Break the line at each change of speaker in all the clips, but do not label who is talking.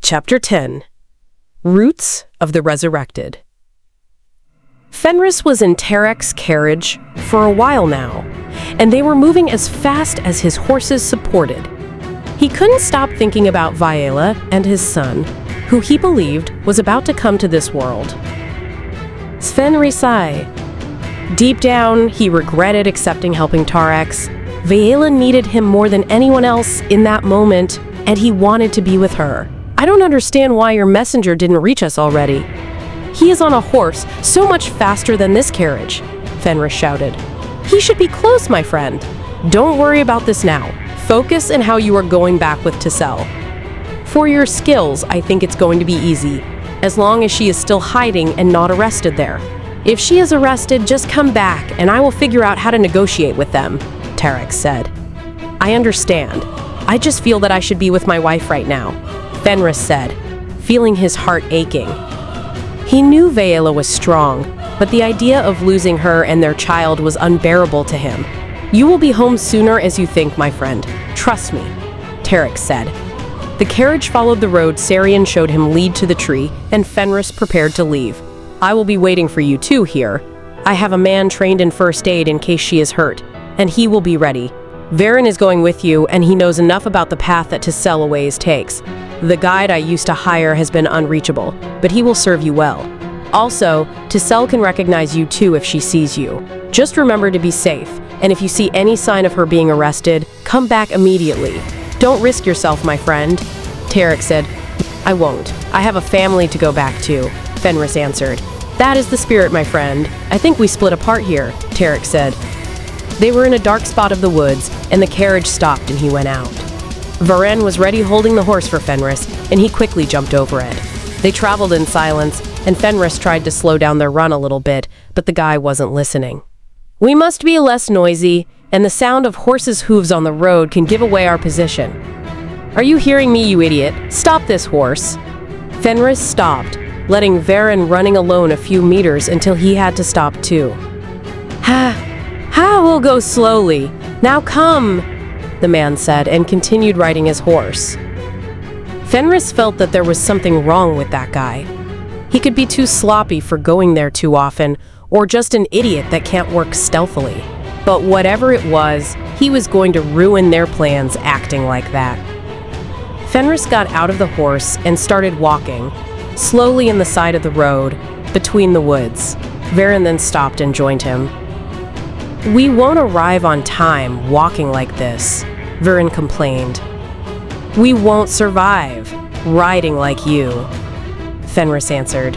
Chapter 10. Roots of the Resurrected. Fenris was in Tarek's carriage for a while now, and they were moving as fast as his horses supported. He couldn't stop thinking about Viela and his son, who he believed was about to come to this world. Sven Risai. Deep down, he regretted accepting helping Tarex. Viela needed him more than anyone else in that moment, and he wanted to be with her. I don't understand why your messenger didn't reach us already. He is on a horse so much faster than this carriage, Fenris shouted. He should be close, my friend. Don't worry about this now. Focus on how you are going back with Tessel. For your skills, I think it's going to be easy, as long as she is still hiding and not arrested there. If she is arrested, just come back and I will figure out how to negotiate with them, Tarek said. I understand. I just feel that I should be with my wife right now, Fenris said, feeling his heart aching. He knew Viela was strong, but the idea of losing her and their child was unbearable to him. You will be home sooner as you think, my friend. Trust me, Tarek said. The carriage followed the road Sarian showed him lead to the tree, and Fenris prepared to leave. I will be waiting for you too here. I have a man trained in first aid in case she is hurt, and he will be ready. Varen is going with you, and he knows enough about the path that Tessel Aways takes. The guide I used to hire has been unreachable, but he will serve you well. Also, Tessel can recognize you too if she sees you. Just remember to be safe, and if you see any sign of her being arrested, come back immediately. Don't risk yourself, my friend, Tarek said. I won't. I have a family to go back to, Fenris answered. That is the spirit, my friend. I think we split apart here, Tarek said. They were in a dark spot of the woods, and the carriage stopped and he went out. Varen was ready holding the horse for Fenris, and he quickly jumped over it. They traveled in silence, and Fenris tried to slow down their run a little bit, but the guy wasn't listening. We must be less noisy, and the sound of horses' hooves on the road can give away our position. Are you hearing me, you idiot? Stop this horse. Fenris stopped, letting Varen running alone a few meters until he had to stop too. We'll go slowly. Now come, the man said, and continued riding his horse. Fenris felt that there was something wrong with that guy. He could be too sloppy for going there too often, or just an idiot that can't work stealthily. But whatever it was, he was going to ruin their plans acting like that. Fenris got out of the horse and started walking, slowly in the side of the road, between the woods. Varen then stopped and joined him. We won't arrive on time walking like this, Varen complained. We won't survive riding like you, Fenris answered.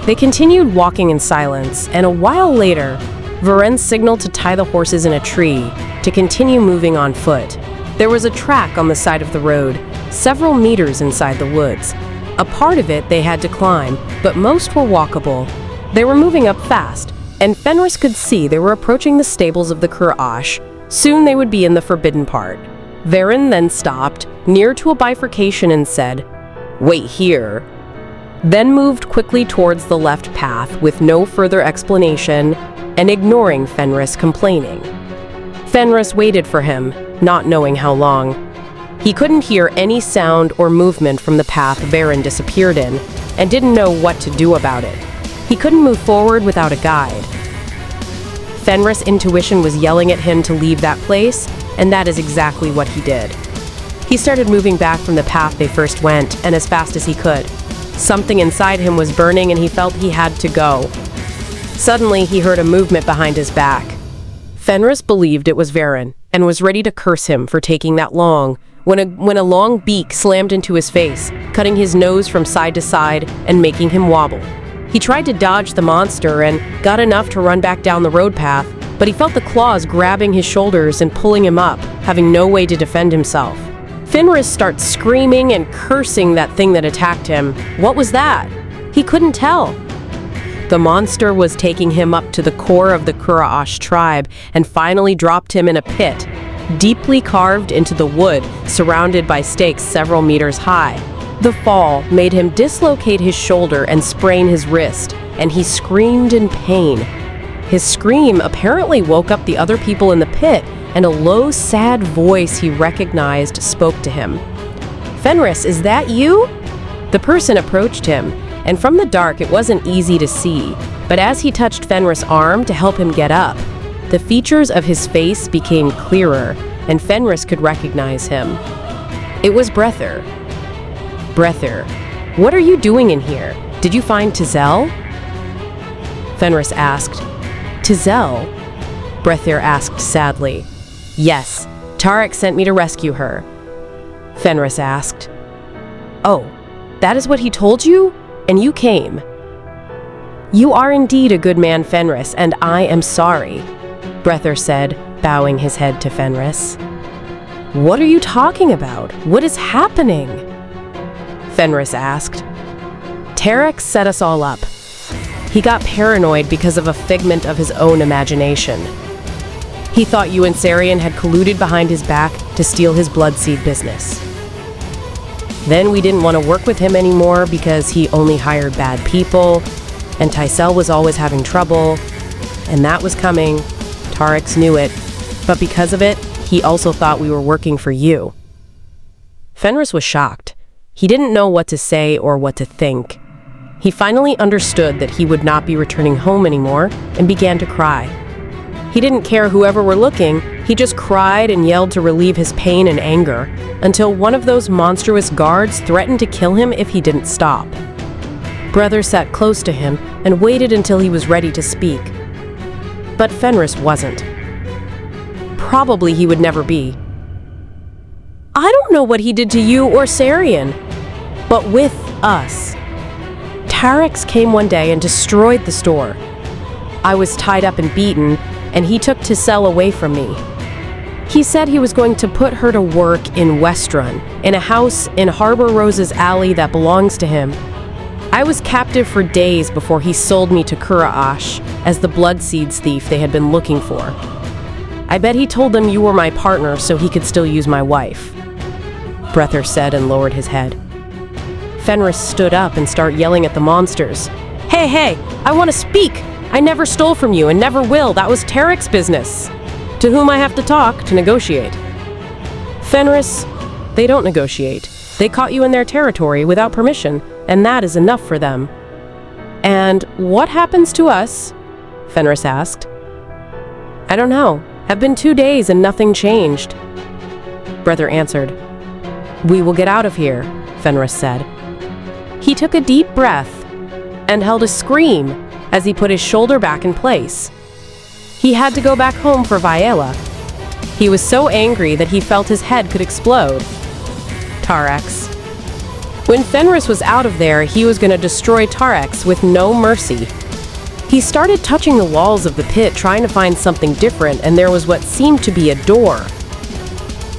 They continued walking in silence, and a while later, Varen signaled to tie the horses in a tree to continue moving on foot. There was a track on the side of the road, several meters inside the woods. A part of it they had to climb, but most were walkable. They were moving up fast, and Fenris could see they were approaching the stables of the Kurash. Soon they would be in the forbidden part. Varen then stopped, near to a bifurcation, and said, "Wait here," then moved quickly towards the left path with no further explanation and ignoring Fenris complaining. Fenris waited for him, not knowing how long. He couldn't hear any sound or movement from the path Varen disappeared in, and didn't know what to do about it. He couldn't move forward without a guide. Fenris' intuition was yelling at him to leave that place, and that is exactly what he did. He started moving back from the path they first went, and as fast as he could. Something inside him was burning and he felt he had to go. Suddenly, he heard a movement behind his back. Fenris believed it was Varen, and was ready to curse him for taking that long, when a long beak slammed into his face, cutting his nose from side to side and making him wobble. He tried to dodge the monster and got enough to run back down the road path, but he felt the claws grabbing his shoulders and pulling him up, having no way to defend himself. Fenris starts screaming and cursing that thing that attacked him. What was that? He couldn't tell. The monster was taking him up to the core of the Kuraash tribe and finally dropped him in a pit, deeply carved into the wood, surrounded by stakes several meters high. The fall made him dislocate his shoulder and sprain his wrist, and he screamed in pain. His scream apparently woke up the other people in the pit, and a low, sad voice he recognized spoke to him. "Fenris, is that you?" The person approached him, and from the dark it wasn't easy to see, but as he touched Fenris' arm to help him get up, the features of his face became clearer, and Fenris could recognize him. It was Breather. Breather, what are you doing in here? Did you find Tizelle? Fenris asked. Tizelle? Breather asked sadly. Yes, Tarek sent me to rescue her. Fenris asked. Oh, that is what he told you? And you came. You are indeed a good man, Fenris, and I am sorry, Breather said, bowing his head to Fenris. What are you talking about? What is happening? Fenris asked. Tarek set us all up. He got paranoid because of a figment of his own imagination. He thought you and Sarian had colluded behind his back to steal his bloodseed business. Then we didn't want to work with him anymore because he only hired bad people, and Tysell was always having trouble, and that was coming. Tarex knew it, but because of it, he also thought we were working for you. Fenris was shocked. He didn't know what to say or what to think. He finally understood that he would not be returning home anymore and began to cry. He didn't care whoever were looking, he just cried and yelled to relieve his pain and anger, until one of those monstrous guards threatened to kill him if he didn't stop. Breather sat close to him and waited until he was ready to speak. But Fenris wasn't. Probably he would never be. I don't know what he did to you or Sarian, but with us. Tarex came one day and destroyed the store. I was tied up and beaten, and he took Tysell away from me. He said he was going to put her to work in Westrun, in a house in Harbor Rose's alley that belongs to him. I was captive for days before he sold me to Kuraash as the bloodseeds thief they had been looking for. I bet he told them you were my partner so he could still use my wife. Breather said and lowered his head. Fenris stood up and started yelling at the monsters. Hey, I want to speak! I never stole from you and never will. That was Tarek's business. To whom I have to talk to negotiate. Fenris, they don't negotiate. They caught you in their territory without permission, and that is enough for them. And what happens to us? Fenris asked. I don't know. Have been 2 days and nothing changed. Breather answered. We will get out of here, Fenris said. He took a deep breath and held a scream as he put his shoulder back in place. He had to go back home for Viela. He was so angry that he felt his head could explode. Tarex. When Fenris was out of there, he was going to destroy Tarex with no mercy. He started touching the walls of the pit, trying to find something different, and there was what seemed to be a door.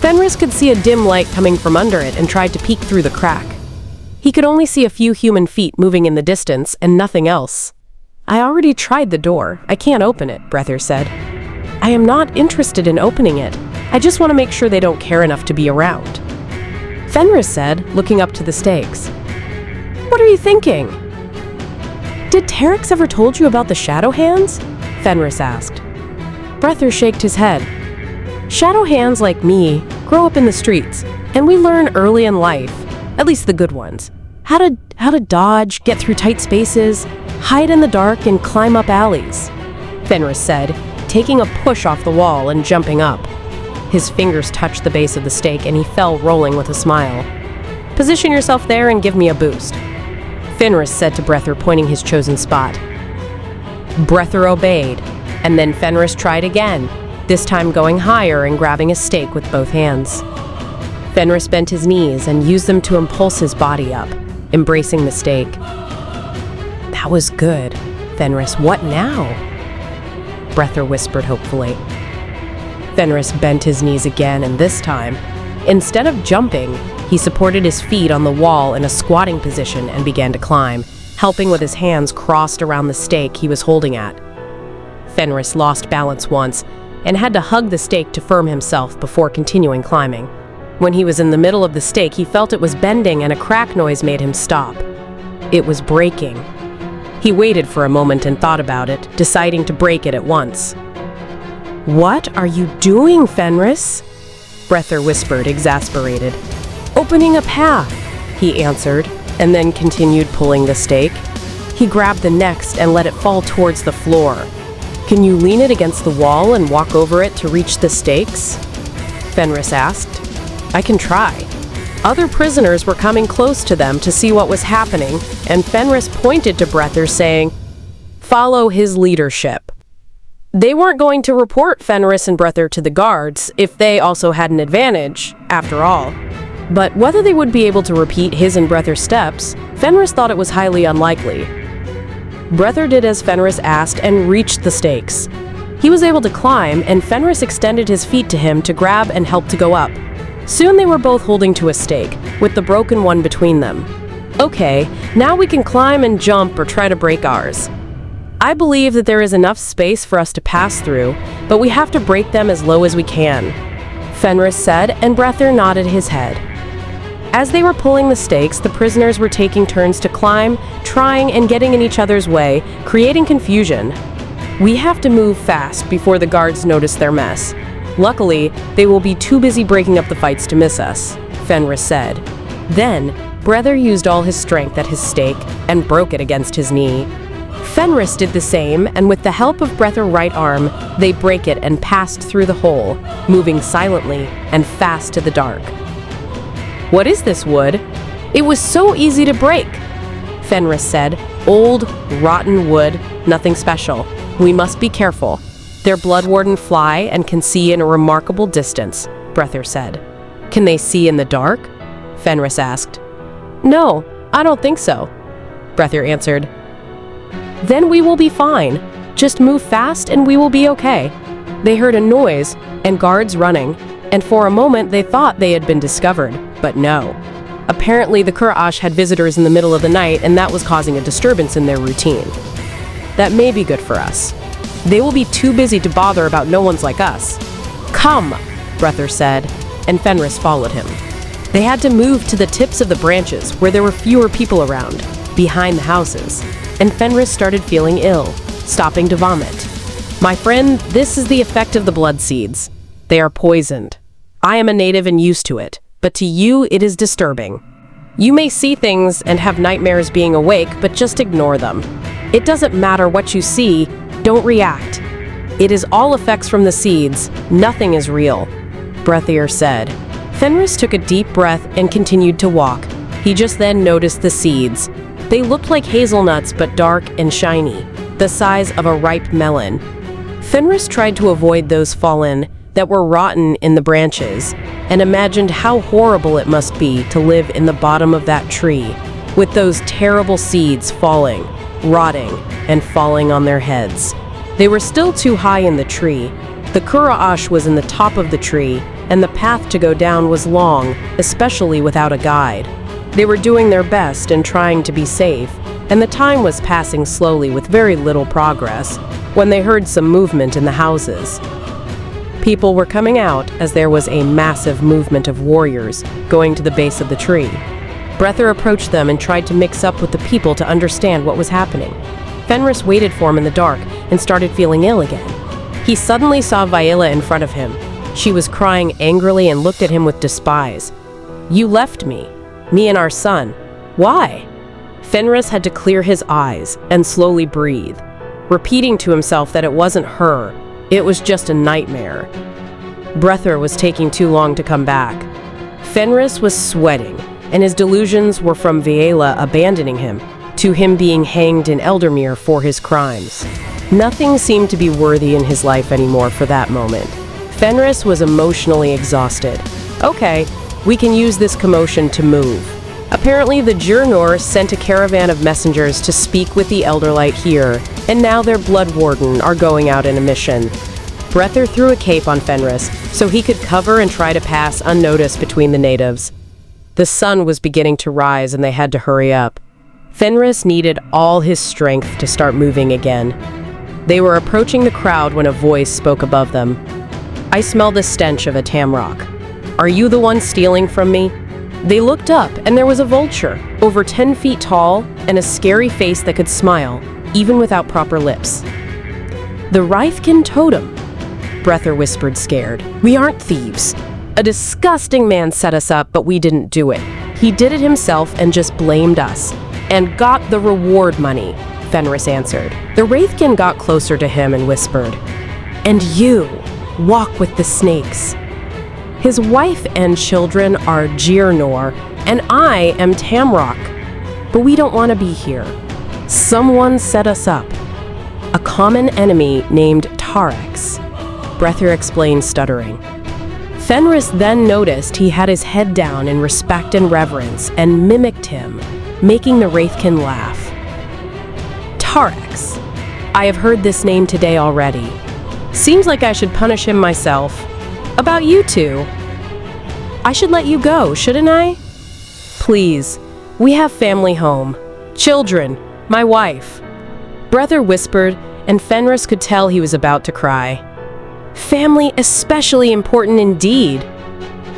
Fenris could see a dim light coming from under it and tried to peek through the crack. He could only see a few human feet moving in the distance and nothing else. I already tried the door. I can't open it, Breather said. I am not interested in opening it. I just want to make sure they don't care enough to be around. Fenris said, looking up to the stakes. What are you thinking? Did Tarex ever told you about the shadow hands? Fenris asked. Breather shaked his head. Shadow hands like me grow up in the streets, and we learn early in life, at least the good ones, how to dodge, get through tight spaces, hide in the dark, and climb up alleys, Fenris said, taking a push off the wall and jumping up. His fingers touched the base of the stake and he fell rolling with a smile. Position yourself there and give me a boost, Fenris said to Breather, pointing his chosen spot. Breather obeyed, and then Fenris tried again, this time going higher and grabbing a stake with both hands. Fenris bent his knees and used them to impulse his body up, embracing the stake. That was good, Fenris. What now? Breather whispered hopefully. Fenris bent his knees again, and this time, instead of jumping, he supported his feet on the wall in a squatting position and began to climb, helping with his hands crossed around the stake he was holding at. Fenris lost balance once and had to hug the stake to firm himself before continuing climbing. When he was in the middle of the stake, he felt it was bending and a crack noise made him stop. It was breaking. He waited for a moment and thought about it, deciding to break it at once. What are you doing, Fenris? Breather whispered, exasperated. Opening a path, he answered, and then continued pulling the stake. He grabbed the next and let it fall towards the floor. "Can you lean it against the wall and walk over it to reach the stakes?" Fenris asked. "I can try." Other prisoners were coming close to them to see what was happening, and Fenris pointed to Breather, saying, "Follow his leadership." They weren't going to report Fenris and Breather to the guards if they also had an advantage, after all. But whether they would be able to repeat his and Breather's steps, Fenris thought it was highly unlikely. Breather did as Fenris asked and reached the stakes. He was able to climb, and Fenris extended his feet to him to grab and help to go up. Soon they were both holding to a stake, with the broken one between them. "Okay, now we can climb and jump or try to break ours. I believe that there is enough space for us to pass through, but we have to break them as low as we can," Fenris said, and Breather nodded his head. As they were pulling the stakes, the prisoners were taking turns to climb, trying and getting in each other's way, creating confusion. "We have to move fast before the guards notice their mess. Luckily, they will be too busy breaking up the fights to miss us," Fenris said. Then, Breather used all his strength at his stake and broke it against his knee. Fenris did the same, and with the help of Breather's right arm, they break it and passed through the hole, moving silently and fast to the dark. "What is this wood? It was so easy to break," Fenris said. "Old, rotten wood, nothing special. We must be careful. They're blood-warden fly and can see in a remarkable distance," Breather said. "Can they see in the dark?" Fenris asked. "No, I don't think so," Breather answered. "Then we will be fine. Just move fast and we will be okay." They heard a noise and guards running, and for a moment they thought they had been discovered, but no. Apparently the Kurash had visitors in the middle of the night, and that was causing a disturbance in their routine. "That may be good for us. They will be too busy to bother about no ones like us." "Come," Breather said, and Fenris followed him. They had to move to the tips of the branches where there were fewer people around, behind the houses, and Fenris started feeling ill, stopping to vomit. "My friend, this is the effect of the blood seeds. They are poisoned. I am a native and used to it, but to you it is disturbing. You may see things and have nightmares being awake, but just ignore them. It doesn't matter what you see, don't react. It is all effects from the seeds, nothing is real," Breathier said. Fenris took a deep breath and continued to walk. He just then noticed the seeds. They looked like hazelnuts but dark and shiny, the size of a ripe melon. Fenris tried to avoid those fallen that were rotten in the branches, and imagined how horrible it must be to live in the bottom of that tree, with those terrible seeds falling, rotting, and falling on their heads. They were still too high in the tree. The Kuraash was in the top of the tree, and the path to go down was long, especially without a guide. They were doing their best and trying to be safe, and the time was passing slowly with very little progress, when they heard some movement in the houses. People were coming out as there was a massive movement of warriors going to the base of the tree. Breather approached them and tried to mix up with the people to understand what was happening. Fenris waited for him in the dark and started feeling ill again. He suddenly saw Viola in front of him. She was crying angrily and looked at him with despise. "You left me and our son. Why?" Fenris had to clear his eyes and slowly breathe, repeating to himself that it wasn't her. It was just a nightmare. Breather was taking too long to come back. Fenris was sweating, and his delusions were from Viola abandoning him, to him being hanged in Eldermere for his crimes. Nothing seemed to be worthy in his life anymore for that moment. Fenris was emotionally exhausted. "Okay, we can use this commotion to move." Apparently the Jurnor sent a caravan of messengers to speak with the Elderlight here, and now their blood warden are going out in a mission. Breather threw a cape on Fenris so he could cover and try to pass unnoticed between the natives. The sun was beginning to rise and they had to hurry up. Fenris needed all his strength to start moving again. They were approaching the crowd when a voice spoke above them. "I smell the stench of a tamrock. Are you the one stealing from me?" They looked up, and there was a vulture, over 10 feet tall, and a scary face that could smile, even without proper lips. "The Reithkin totem," Breather whispered, scared. "We aren't thieves. A disgusting man set us up, but we didn't do it. He did it himself and just blamed us. And got the reward money, Fenris answered. The Wraithkin got closer to him and whispered, "And you walk with the snakes. His wife and children are Girnor, and I am Tamrock. But we don't want to be here. Someone set us up. A common enemy named Tarex," Breather explained, stuttering. Fenris then noticed he had his head down in respect and reverence and mimicked him, making the Wraithkin laugh. "Tarex. I have heard this name today already. Seems like I should punish him myself. About you two. I should let you go, shouldn't I? Please, we have family home. Children, my wife." Breather whispered, and Fenris could tell he was about to cry. "Family especially important indeed.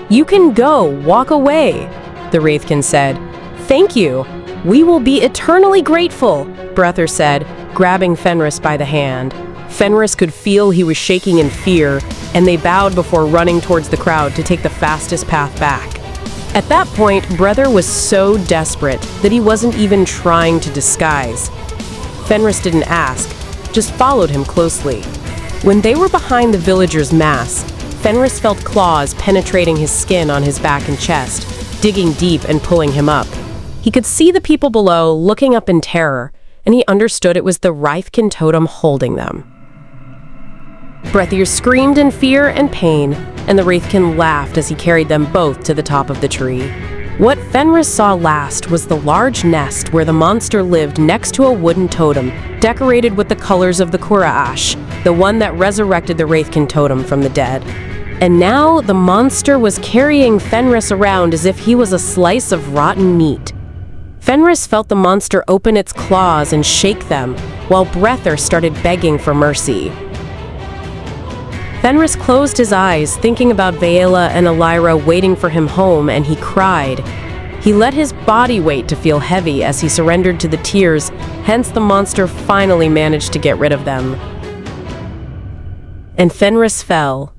You can go, walk away," the Wraithkin said. "Thank you. We will be eternally grateful," Breather said, grabbing Fenris by the hand. Fenris could feel he was shaking in fear, and they bowed before running towards the crowd to take the fastest path back. At that point, Breather was so desperate that he wasn't even trying to disguise. Fenris didn't ask, just followed him closely. When they were behind the villagers' mass, Fenris felt claws penetrating his skin on his back and chest, digging deep and pulling him up. He could see the people below looking up in terror, and he understood it was the Wraithkin totem holding them. Breathier screamed in fear and pain, and the Wraithkin laughed as he carried them both to the top of the tree. What Fenris saw last was the large nest where the monster lived next to a wooden totem, decorated with the colors of the Kuraash, the one that resurrected the Wraithkin totem from the dead. And now the monster was carrying Fenris around as if he was a slice of rotten meat. Fenris felt the monster open its claws and shake them, while Breather started begging for mercy. Fenris closed his eyes, thinking about Vaela and Elira waiting for him home, and he cried. He let his body weight to feel heavy as he surrendered to the tears, hence the monster finally managed to get rid of them. And Fenris fell,